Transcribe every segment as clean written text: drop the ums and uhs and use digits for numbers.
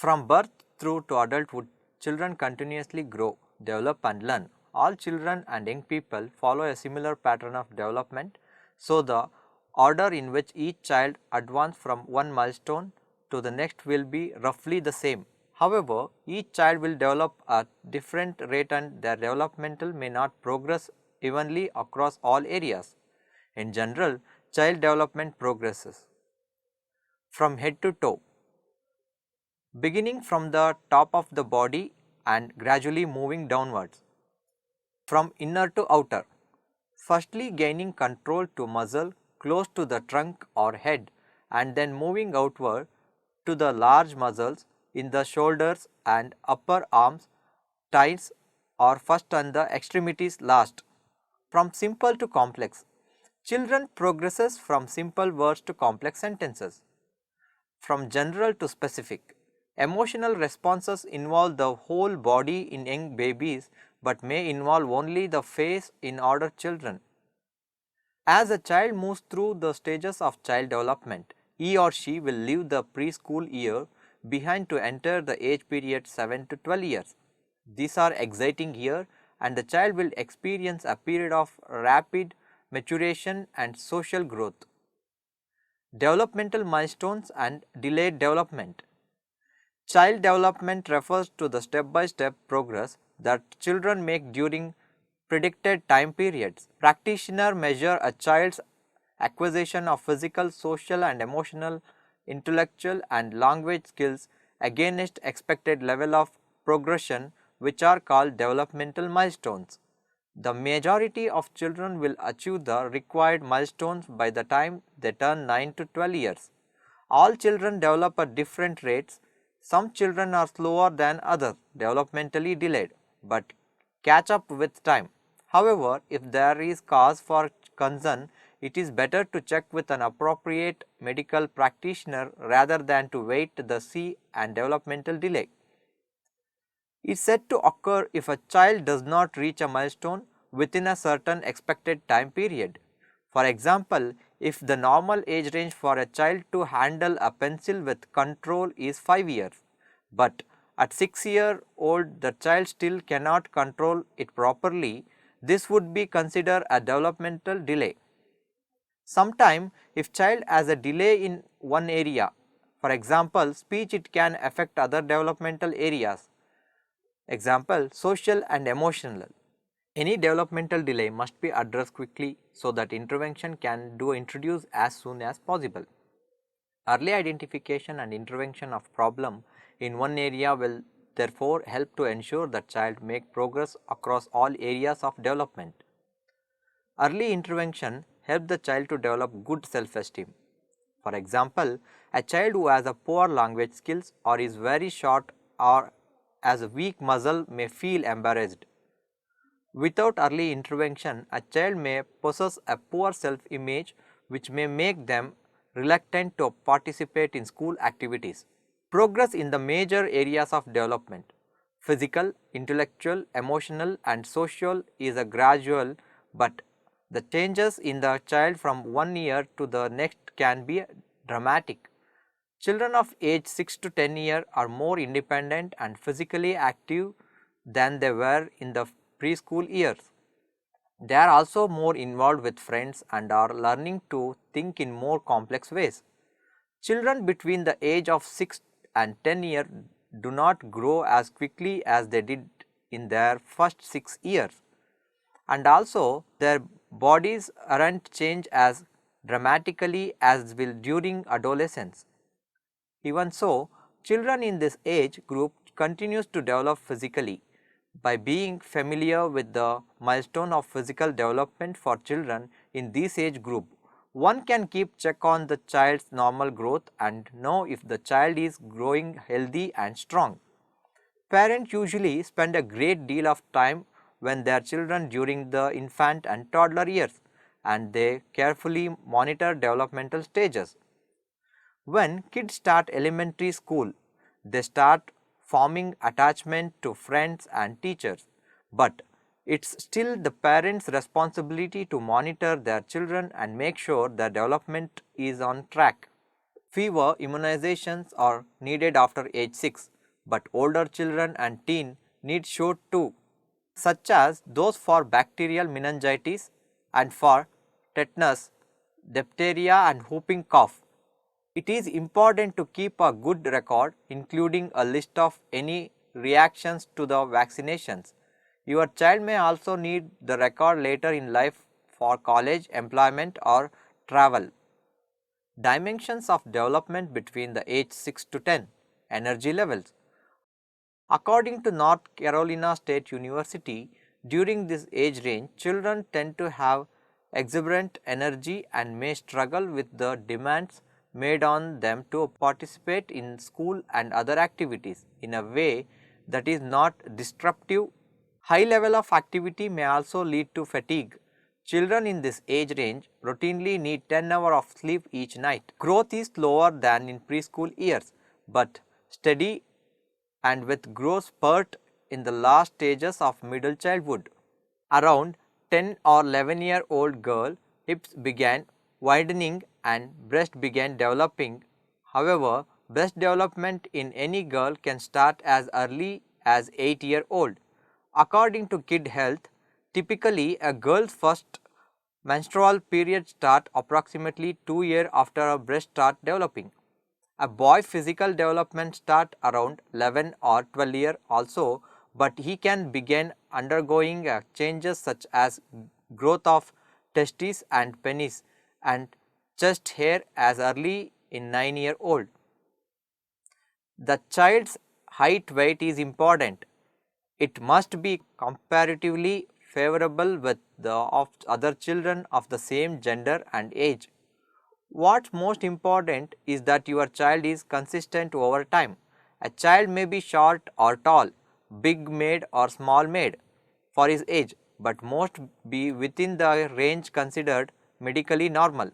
From birth through to adulthood, children continuously grow, develop and learn. All children and young people follow a similar pattern of development, so the order in which each child advances from one milestone to the next will be roughly the same. However, each child will develop at different rate and their developmental may not progress evenly across all areas. In general, child development progresses from head to toe, beginning from the top of the body and gradually moving downwards, from inner to outer, firstly gaining control to muscle close to the trunk or head and then moving outward to the large muscles in the shoulders and upper arms, thighs or first and the extremities last. From simple to complex, children progresses from simple words to complex sentences. From general to specific, emotional responses involve the whole body in young babies but may involve only the face in older children. As a child moves through the stages of child development, he or she will leave the preschool year behind to enter the age period 7 to 12 years. These are exciting years and the child will experience a period of rapid maturation and social growth. Developmental milestones and delayed development. Child development refers to the step-by-step progress that children make during predicted time periods. Practitioners measure a child's acquisition of physical, social and emotional, intellectual and language skills against expected level of progression, which are called developmental milestones. The majority of children will achieve the required milestones by the time they turn 9 to 12 years. All children develop at different rates. Some children are slower than others, developmentally delayed, but catch up with time. However, if there is cause for concern, it is better to check with an appropriate medical practitioner rather than to wait to see and developmental delay. It is said to occur if a child does not reach a milestone within a certain expected time period. For example, if the normal age range for a child to handle a pencil with control is 5 years, but at 6-year-old the child still cannot control it properly, this would be considered a developmental delay. Sometimes, if child has a delay in one area, for example, speech, it can affect other developmental areas. Example, social and emotional. Any developmental delay must be addressed quickly so that intervention can be introduced as soon as possible. Early identification and intervention of problem in one area will therefore help to ensure that child make progress across all areas of development. Early intervention helps the child to develop good self-esteem. For example, a child who has a poor language skills or is very short or has a weak muscle may feel embarrassed. Without early intervention, a child may possess a poor self-image which may make them reluctant to participate in school activities. Progress in the major areas of development, physical, intellectual, emotional and social, is a gradual, but the changes in the child from one year to the next can be dramatic. Children of age 6 to 10 years are more independent and physically active than they were in the preschool years. They are also more involved with friends and are learning to think in more complex ways. Children between the age of 6 and 10 years do not grow as quickly as they did in their first 6 years, and also their bodies aren't changed as dramatically as will during adolescence. Even so, children in this age group continues to develop physically, By being familiar with the milestone of physical development for children in this age group, one can keep check on the child's normal growth and know if the child is growing healthy and strong. Parents usually spend a great deal of time with their children during the infant and toddler years, and they carefully monitor developmental stages. When kids start elementary school, they start forming attachment to friends and teachers, but it's still the parents' responsibility to monitor their children and make sure their development is on track. Fewer immunizations are needed after age 6, but older children and teen need shots too, such as those for bacterial meningitis and for tetanus, diphtheria and whooping cough. It is important to keep a good record, including a list of any reactions to the vaccinations. Your child may also need the record later in life for college, employment or travel. Dimensions of development between the age 6 to 10. Energy levels. According to North Carolina State University, during this age range, children tend to have exuberant energy and may struggle with the demands made on them to participate in school and other activities in a way that is not disruptive. High level of activity may also lead to fatigue. Children in this age range routinely need 10 hours of sleep each night. Growth is slower than in preschool years, but steady and with growth spurt in the last stages of middle childhood. Around 10 or 11-year-old girl, hips began widening and breast began developing. However, breast development in any girl can start as early as 8-year-old. According to Kid Health, typically a girl's first menstrual period start approximately 2 years after her breast start developing. A boy physical development start around 11 or 12 years also, but he can begin undergoing changes such as growth of testes and penis and chest hair as early in 9-year-old. The child's height weight is important. It must be comparatively favorable with the of other children of the same gender and age. What's most important is that your child is consistent over time. A child may be short or tall, big made or small made for his age, but most be within the range considered medically normal.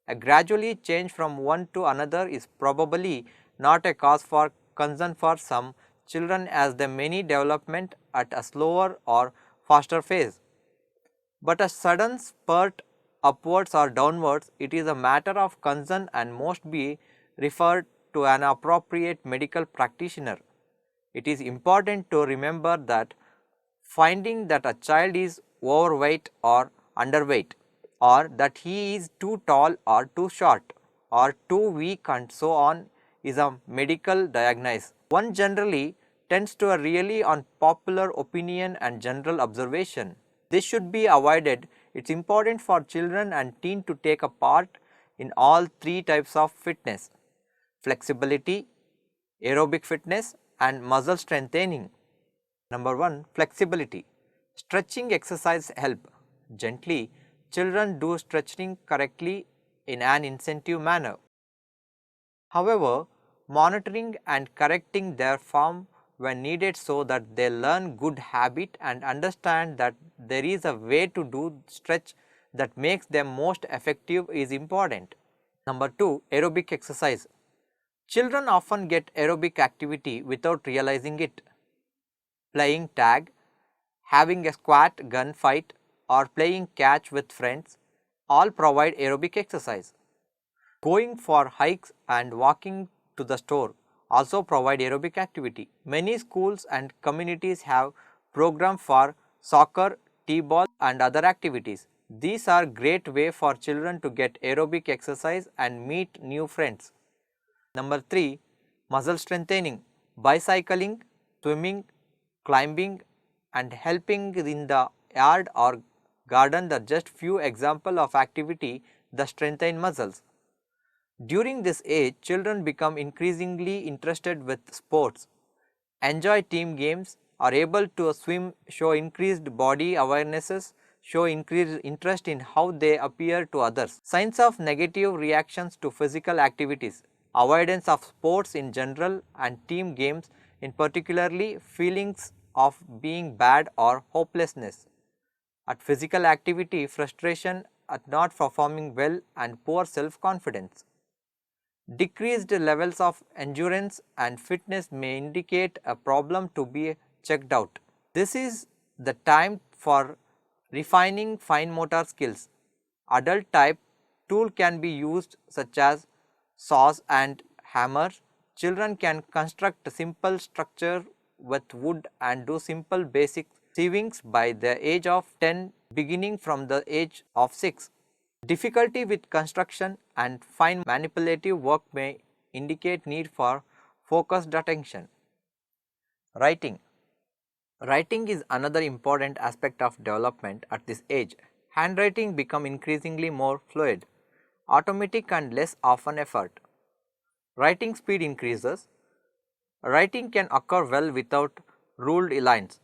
A gradually change from one to another is probably not a cause for concern for some children, as the many development at a slower or faster phase. But a sudden spurt upwards or downwards, it is a matter of concern and must be referred to an appropriate medical practitioner. It is important to remember that finding that a child is overweight or underweight, or that he is too tall or too short or too weak and so on is a medical diagnosis. One generally tends to a really on popular opinion and general observation. This should be avoided. It is important for children and teens to take a part in all three types of fitness: flexibility, aerobic fitness and muscle strengthening. Number 1, flexibility. Stretching exercise help. Gently, children do stretching correctly in an incentive manner. However, monitoring and correcting their form when needed so that they learn good habit and understand that there is a way to do stretch that makes them most effective is important. Number 2, aerobic exercise. Children often get aerobic activity without realizing it. Playing tag, having a squat gun fight or playing catch with friends all provide aerobic exercise. Going for hikes and walking to the store also provide aerobic activity. Many schools and communities have programs for soccer, t-ball and other activities. These are great way for children to get aerobic exercise and meet new friends. Number 3, muscle strengthening. Bicycling, swimming, climbing and helping in the yard or garden are just few examples of activity that strengthen muscles. During this age, children become increasingly interested with sports, enjoy team games are able to swim, show increased body awarenesses, show increased interest in how they appear to others. Signs of negative reactions to physical activities, avoidance of sports in general and team games in particularly, feelings of being bad or hopelessness at physical activity, frustration at not performing well and poor self-confidence. Decreased levels of endurance and fitness may indicate a problem to be checked out. This is the time for refining fine motor skills. Adult type tool can be used such as saws and hammers. Children can construct simple structure with wood and do simple basic sievings by the age of 10, beginning from the age of 6. Difficulty with construction and fine manipulative work may indicate need for focused attention. Writing. Writing is another important aspect of development at this age. Handwriting becomes increasingly more fluid, automatic and less often effort. Writing speed increases. Writing can occur well without ruled lines,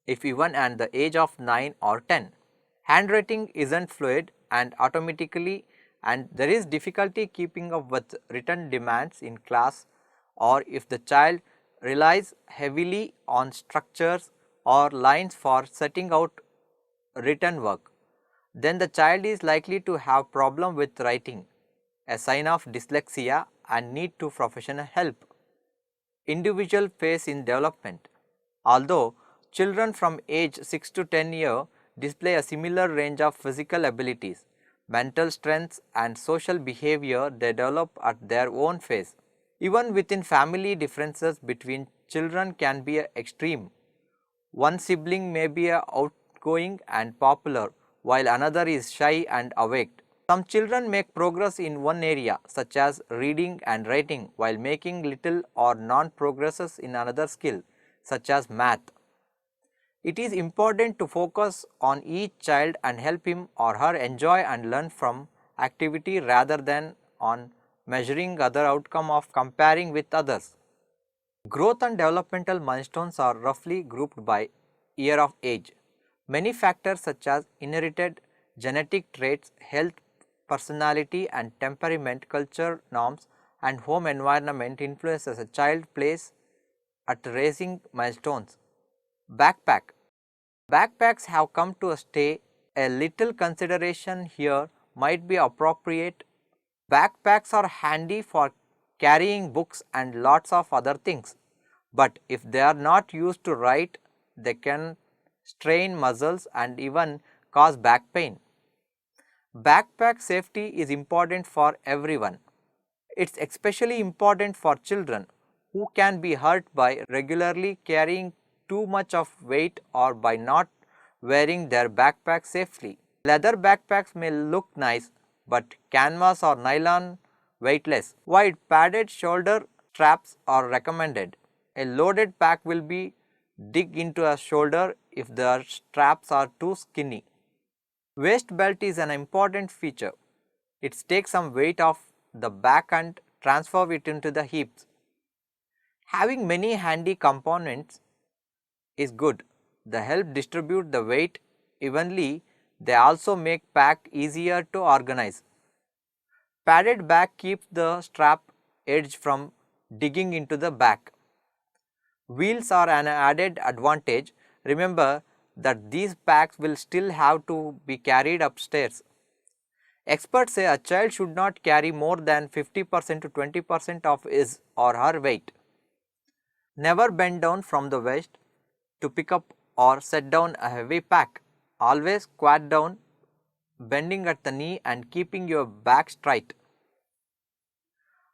if even at the age of 9 or 10. Handwriting isn't fluid and automatically, and there is difficulty keeping up with written demands in class, or if the child relies heavily on structures or lines for setting out written work, then the child is likely to have problem with writing, a sign of dyslexia and need to professional help. Individual phase in development. Although children from age 6 to 10 years display a similar range of physical abilities, mental strengths and social behavior they develop at their own phase. Even within family, differences between children can be extreme. One sibling may be outgoing and popular, while another is shy and awake. Some children make progress in one area such as reading and writing, while making little or non progresses in another skill such as math. It is important to focus on each child and help him or her enjoy and learn from activity rather than on measuring other outcome of comparing with others. Growth and developmental milestones are roughly grouped by year of age. Many factors such as inherited genetic traits, health, personality and temperament, culture norms and home environment influences a child plays at raising milestones. Backpack. Backpacks have come to stay. A little consideration here might be appropriate. Backpacks are handy for carrying books and lots of other things, but if they are not used to write, they can strain muscles and even cause back pain. Backpack safety is important for everyone. It is especially important for children who can be hurt by regularly carrying too much of weight or by not wearing their backpack safely. Leather backpacks may look nice, but canvas or nylon weightless. Wide padded shoulder straps are recommended. A loaded pack will be dig into a shoulder if the straps are too skinny. Waist belt is an important feature. It takes some weight off the back and transfer it into the hips. Having many handy components is good. They help distribute the weight evenly. They also make pack easier to organize. Padded back keeps the strap edge from digging into the back. Wheels are an added advantage. Remember that these packs will still have to be carried upstairs. Experts say a child should not carry more than 50% to 20% of his or her weight. Never bend down from the waist to pick up or set down a heavy pack. Always squat down, bending at the knee and keeping your back straight.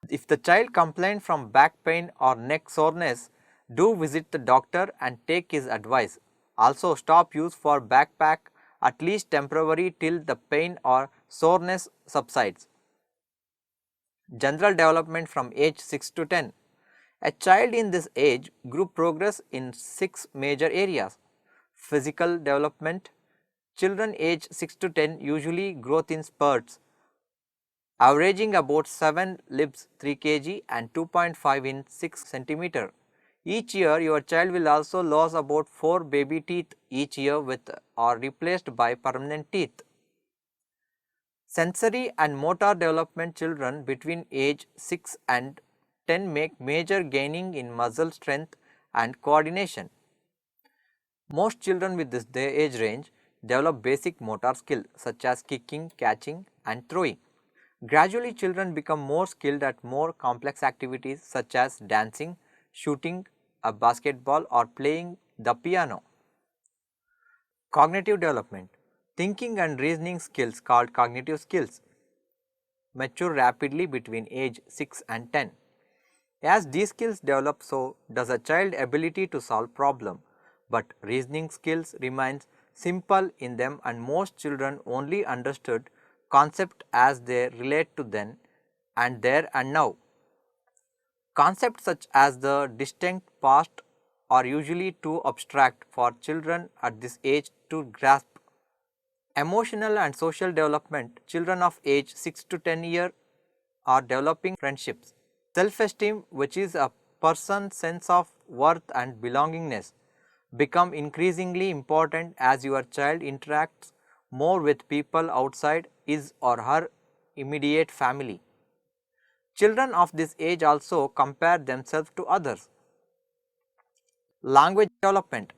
If the child complains from back pain or neck soreness, do visit the doctor and take his advice. Also stop use for backpack at least temporarily till the pain or soreness subsides. General development from age 6 to 10. A child in this age group progress in 6 major areas. Physical development. Children age 6 to 10 usually growth in spurts, averaging about 7 libs 3 kg and 2.5 in 6 centimeter. Each year, your child will also lose about 4 baby teeth each year with or replaced by permanent teeth. Sensory and motor development children between age 6 and 10 make major gaining in muscle strength and coordination. Most children with this age range develop basic motor skill such as kicking, catching and throwing. Gradually, children become more skilled at more complex activities such as dancing, shooting a basketball or playing the piano. Cognitive development. Thinking and reasoning skills called cognitive skills mature rapidly between age 6 and 10. As these skills develop, so does a child's ability to solve problems, but reasoning skills remains simple in them and most children only understood concepts as they relate to them and there and now. Concepts such as the distinct past are usually too abstract for children at this age to grasp. Emotional and social development. Children of age 6 to 10 years are developing friendships. Self-esteem, which is a person's sense of worth and belongingness, become increasingly important as your child interacts more with people outside his or her immediate family. Children of this age also compare themselves to others. Language development.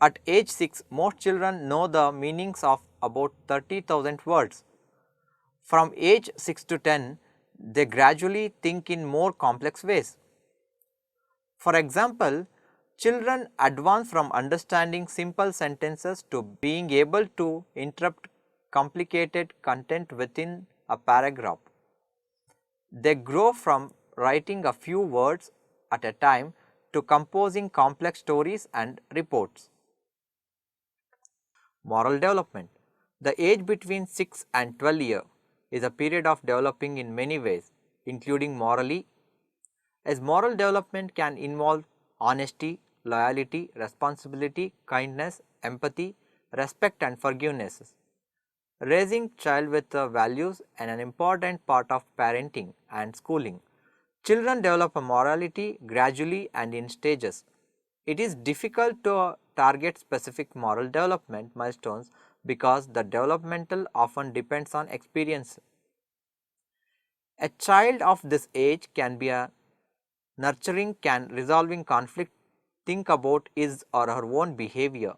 At age 6, most children know the meanings of about 30,000 words. From age 6 to 10, they gradually think in more complex ways. For example, children advance from understanding simple sentences to being able to interpret complicated content within a paragraph. They grow from writing a few words at a time to composing complex stories and reports. Moral development. The age between 6 and 12 years is a period of developing in many ways, including morally, as moral development can involve honesty, loyalty, responsibility, kindness, empathy, respect and forgiveness. Raising child with values is an important part of parenting and schooling. Children develop a morality gradually and in stages. It is difficult to target specific moral development milestones because the developmental often depends on experience. A child of this age can be a nurturing, can resolving conflict, think about his or her own behavior,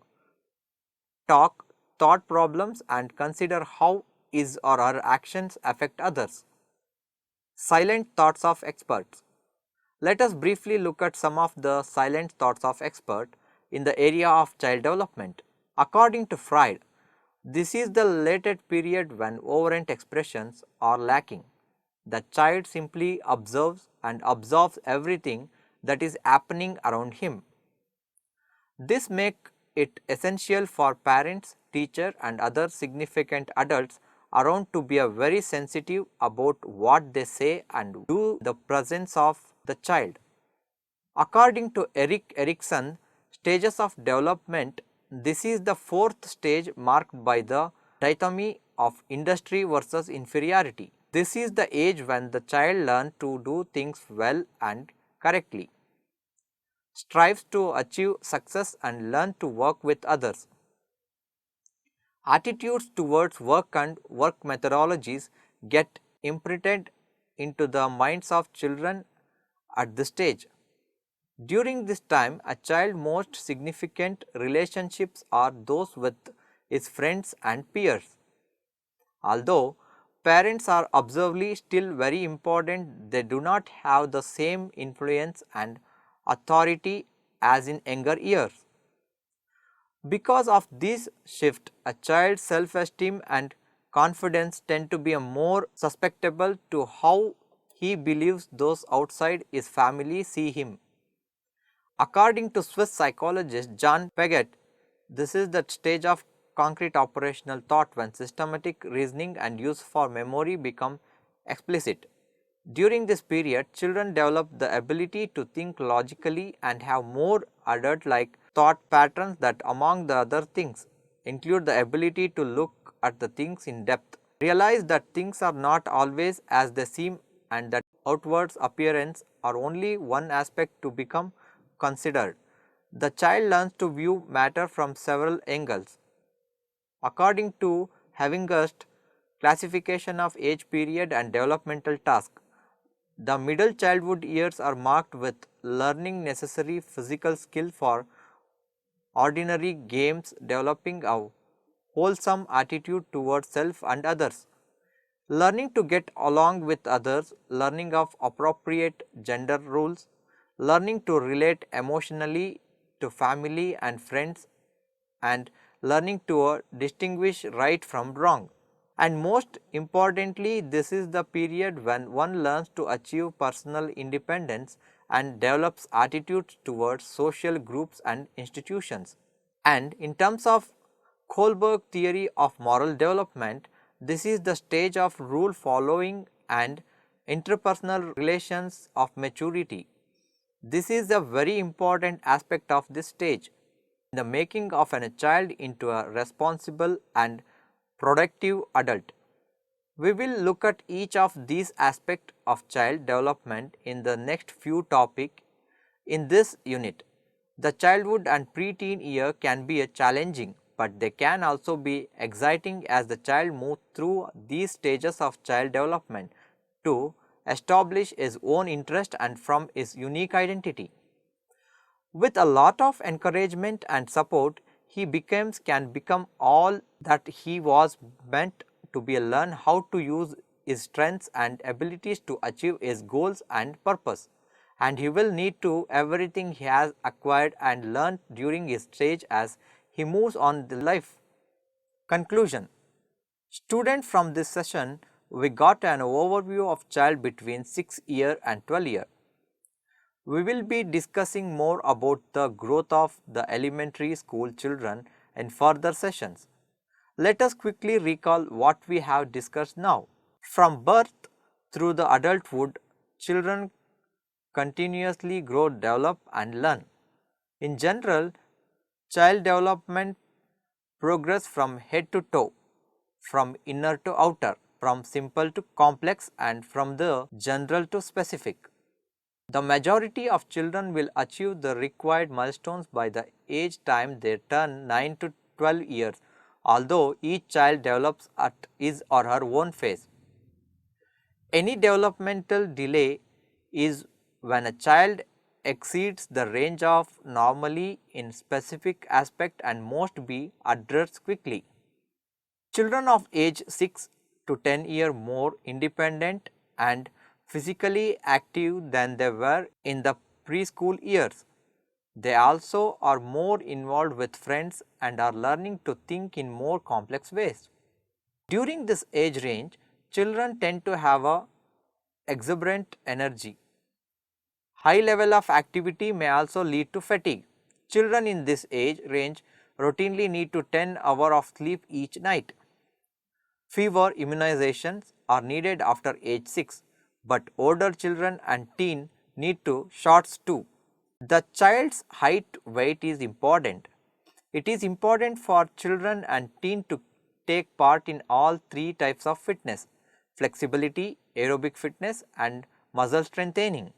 talk, thought problems and consider how his or her actions affect others. Silent thoughts of experts. Let us briefly look at some of the silent thoughts of experts in the area of child development. According to Freud, this is the latent period when overt expressions are lacking. The child simply observes and absorbs everything that is happening around him. This makes it essential for parents, teachers and other significant adults around to be very sensitive about what they say and do in the presence of the child. According to Erik Erikson, stages of development, this is the fourth stage marked by the dichotomy of industry versus inferiority. This is the age when the child learns to do things well and correctly, strives to achieve success and learn to work with others. Attitudes towards work and work methodologies get imprinted into the minds of children at this stage. During this time, a child's most significant relationships are those with his friends and peers. Although parents are observably still very important, they do not have the same influence and authority as in younger years. Because of this shift, a child's self-esteem and confidence tend to be more susceptible to how he believes those outside his family see him. According to Swiss psychologist John Peget, this is the stage of concrete operational thought when systematic reasoning and use for memory become explicit. During this period, children develop the ability to think logically and have more adult-like thought patterns that, among the other things, include the ability to look at the things in depth, realize that things are not always as they seem and that outward appearance are only one aspect to become considered. The child learns to view matter from several angles. According to Havingust classification of age period and developmental task, the middle childhood years are marked with learning necessary physical skill for ordinary games, developing a wholesome attitude towards self and others, learning to get along with others, learning of appropriate gender rules, learning to relate emotionally to family and friends, and learning to distinguish right from wrong. And most importantly, this is the period when one learns to achieve personal independence and develops attitudes towards social groups and institutions. And in terms of Kohlberg theory of moral development, this is the stage of rule following and interpersonal relations of maturity. This is a very important aspect of this stage in the making of a child into a responsible and productive adult. We will look at each of these aspects of child development in the next few topics in this unit. The childhood and preteen year can be a challenging, but they can also be exciting as the child moves through these stages of child development to establish his own interest and from his unique identity. With a lot of encouragement and support, he can become all that he was meant to be, learn how to use his strengths and abilities to achieve his goals and purpose, and he will need to everything he has acquired and learned during his stage as he moves on the life. Conclusion. Student, from this session we got an overview of child between 6 year and 12 year. We will be discussing more about the growth of the elementary school children in further sessions. Let us quickly recall what we have discussed now. From birth through the adulthood, children continuously grow, develop and learn. In general, child development progress from head to toe, from inner to outer, from simple to complex and from the general to specific. The majority of children will achieve the required milestones by the age time they turn 9 to 12 years, although each child develops at his or her own phase. Any developmental delay is when a child exceeds the range of normally in specific aspect and must be addressed quickly. Children of age 6 to 10 year more independent and physically active than they were in the preschool years. They also are more involved with friends and are learning to think in more complex ways. During this age range, children tend to have a exuberant energy. High level of activity may also lead to fatigue. Children in this age range routinely need to 10 hours of sleep each night. Fever immunizations are needed after age 6, but older children and teen need to shots too. The child's height weight is important. It is important for children and teen to take part in all three types of fitness: flexibility, aerobic fitness and muscle strengthening.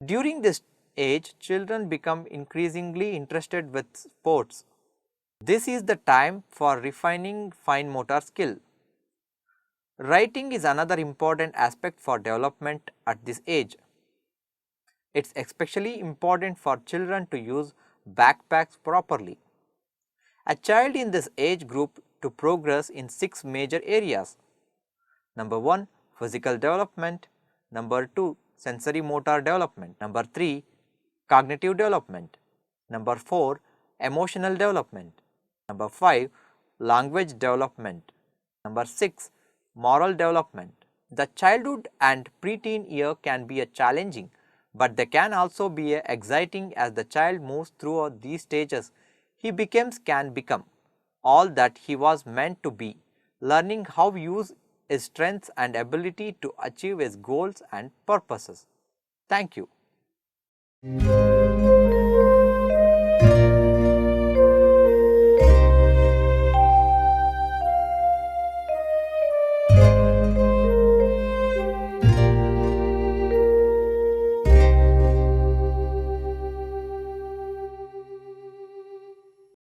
During this age, children become increasingly interested with sports. This is the time for refining fine motor skill. Writing is another important aspect for development at this age. It is especially important for children to use backpacks properly. A child in this age group to progress in 6 major areas. Number 1, physical development. Number 2, sensory motor development. Number 3, cognitive development. Number 4, emotional development. Number 5, language development. Number 6, moral development. The childhood and preteen year can be a challenging, but they can also be exciting as the child moves through these stages. He can become all that he was meant to be, learning how to use his strengths and ability to achieve his goals and purposes. Thank you.